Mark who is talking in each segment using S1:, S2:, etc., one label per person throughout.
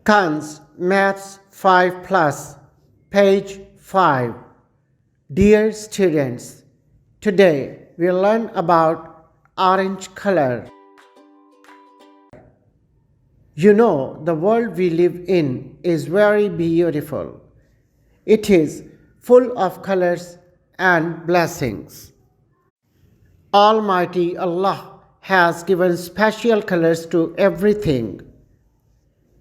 S1: Cons Maths 5 Plus, page 5. Dear students, today we'll learn about orange color. You know, the world we live in is very beautiful. It is full of colors and blessings. Almighty Allah has given special colors to everything.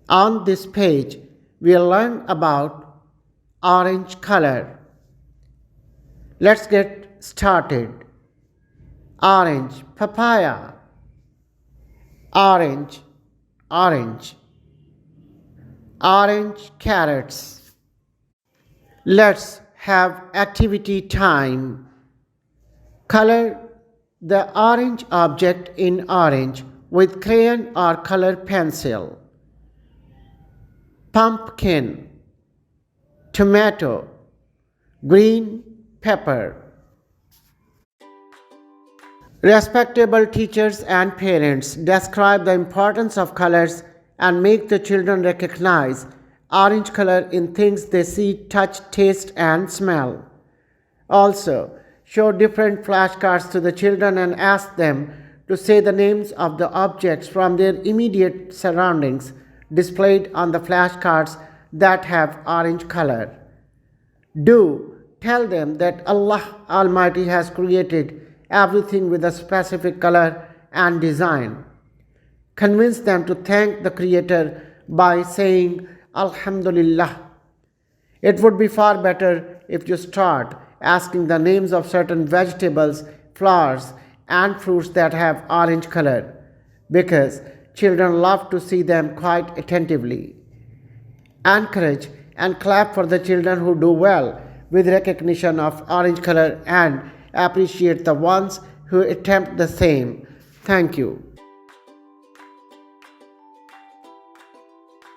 S1: On this page, we'll learn about orange color. Let's get started. Orange, papaya. Orange, orange. Orange carrots. Let's have activity time. Color the orange object in orange with crayon or color pencil. Pumpkin, tomato, green pepper. Respectable teachers and parents describe the importance of colors and make the children recognize orange color in things they see, touch, taste, and smell. Also, show different flashcards to the children and ask them to say the names of the objects from their immediate surroundings displayed on the flashcards that have orange color. Do tell them that Allah Almighty has created everything with a specific color and design. Convince them to thank the Creator by saying Alhamdulillah. It would be far better if you start asking the names of certain vegetables, flowers, and fruits that have orange color, because children love to see them quite attentively. Encourage and clap for the children who do well with recognition of orange color and appreciate the ones who attempt the same. Thank you.